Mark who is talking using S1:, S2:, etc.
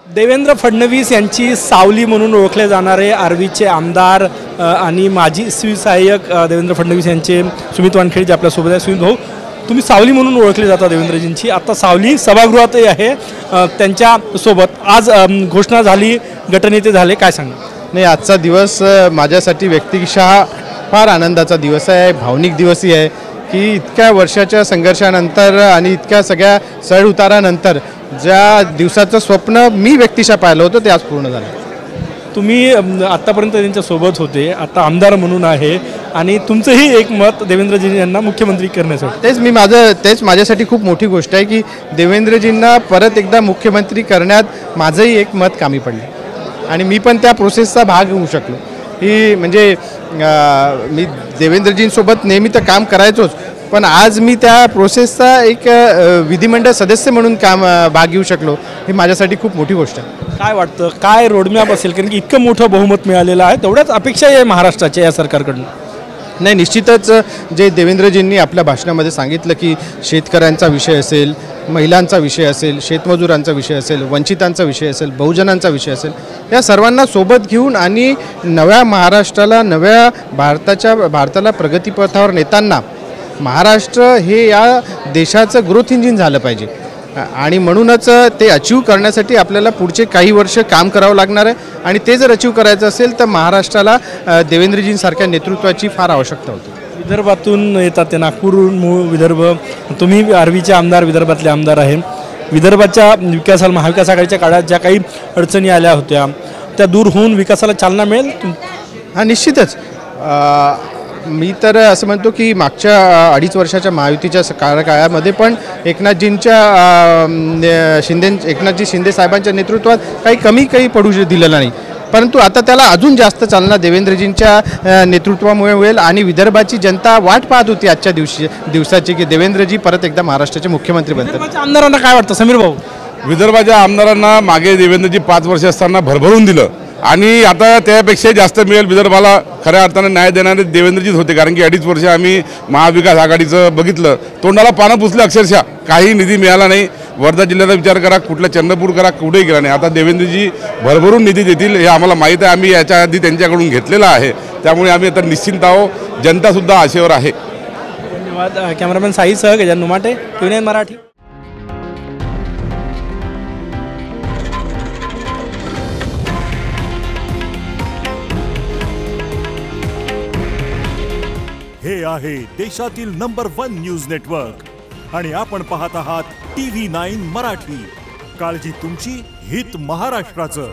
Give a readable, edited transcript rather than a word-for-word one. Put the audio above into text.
S1: देवेंद्र फडणवीस यांची सावली म्हणून ओळखले जाणारे आर्वीचे आमदार आणि माजी सहाय्यक देवेंद्र फडणवीस यांचे सुमित वानखेडे जे आपल्यासोबत आहे. सुमित भाऊ, तुम्ही सावली म्हणून ओळखले जाता देवेंद्रजींची. आता सावली सभागृहातही आहे. त्यांच्यासोबत आज घोषणा झाली, गटनेते झाले, काय सांगा?
S2: नाही, आजचा दिवस माझ्यासाठी व्यक्तिशः फार आनंदाचा दिवस आहे, भावनिक दिवसही आहे की इतक्या वर्षाच्या संघर्षानंतर आणि इतक्या सगळ्या चढ उतारानंतर ज्या दिवसाचं स्वप्न मी व्यक्तिशः पाहिलं होतं ते आज पूर्ण झालं.
S1: तुम्ही आत्तापर्यंत त्यांच्यासोबत होते, आता आमदार म्हणून आहे आणि तुमचंही एक मत देवेंद्रजी यांना मुख्यमंत्री करण्यासाठी.
S2: तेच माझ्यासाठी खूप मोठी गोष्ट आहे की देवेंद्रजींना परत एकदा मुख्यमंत्री करण्यात माझंही एक मत कामी पडले आणि मी पण त्या प्रोसेसचा भाग होऊ शकलो. ही म्हणजे मी देवेंद्रजींसोबत नेहमी तर काम करायचोच, पण आज मी त्या प्रोसेसचा एक विधिमंडळ सदस्य म्हणून भाग घेऊ शकलो, ही माझ्यासाठी खूप मोठी गोष्ट आहे.
S1: काय वाटतं, काय रोडमॅप असेल? कारण की इतकं मोठं बहुमत मिळालेलं आहे, तेवढ्याच अपेक्षा आहे महाराष्ट्राच्या या सरकारकडून.
S2: नाही, निश्चितच जे देवेंद्रजींनी आपल्या भाषणामध्ये सांगितलं की शेतकऱ्यांचा विषय असेल, महिलांचा विषय असेल, शेतमजुरांचा विषय असेल, वंचितांचा विषय असेल, बहुजनांचा विषय असेल, या सर्वांना सोबत घेऊन आणि नव्या महाराष्ट्राला, नव्या भारताला प्रगतीपथावर नेताना महाराष्ट्र हे या देशाचं ग्रोथ इंजिन झालं पाहिजे आणि म्हणूनच ते अचीव करण्यासाठी आपल्याला पुढचे काही वर्ष काम करावं लागणार आहे आणि ते जर अचीव करायचं असेल तर महाराष्ट्राला देवेंद्रजींसारख्या नेतृत्वाची फार आवश्यकता होती.
S1: विदर्भातून येतात ते, नागपूरहून मूळ विदर्भ, तुम्ही आर्वीचे आमदार, विदर्भातले आमदार आहे. विदर्भाच्या विकासाला महाविकास आघाडीच्या काळात ज्या काही अडचणी आल्या होत्या त्या दूर होऊन विकासाला चालना मिळेल.
S2: हां, निश्चितच. मी तर असं म्हणतो की मागच्या 2.5 वर्षाच्या महायुतीच्या कार्यकाळामध्ये पण एकनाथजी शिंदे साहेबांच्या नेतृत्वात काही पडू दिलेलं नाही, परंतु आता त्याला अजून जास्त चालना देवेंद्रजींच्या नेतृत्वामुळे होईल आणि विदर्भाची जनता वाट पाहत होती आजच्या दिवसाची की देवेंद्रजी परत एकदा महाराष्ट्राचे मुख्यमंत्री बनतात.
S1: आमदारांना काय वाटतं समीर भाऊ?
S3: विदर्भाच्या आमदारांना मागे देवेंद्रजी 5 वर्ष असताना भरभरून दिलं आणि आता त्यापेक्षा जास्त मिळेल. विदर्भाला खऱ्या अर्थानं न्याय देणारे देवेंद्रजीच होते, कारण की 2.5 वर्ष आम्ही महाविकास आघाडीचं बघितलं, तोंडाला पानं पुसलं अक्षरशः. काही निधी मिळाला नाही. वर्धा जिल्ह्याचा विचार करा, कुठला चंद्रपूर करा, कुठेही गेला नाही. आता देवेंद्रजी भरभरून निधी देतील हे आम्हाला माहीत आहे. आम्ही याच्या आधी त्यांच्याकडून घेतलेला आहे, त्यामुळे आम्ही आता निश्चिंत आहोत. जनतासुद्धा आशेवर आहे.
S1: धन्यवाद. कॅमेरामॅन साईसह गजानन नुमाटे, TVN मराठी.
S4: हे आहे देशातील नंबर 1 न्यूज नेटवर्क आणि आपण पाहत आहात TV9 मराठी. काळजी तुमची, हित महाराष्ट्राचं.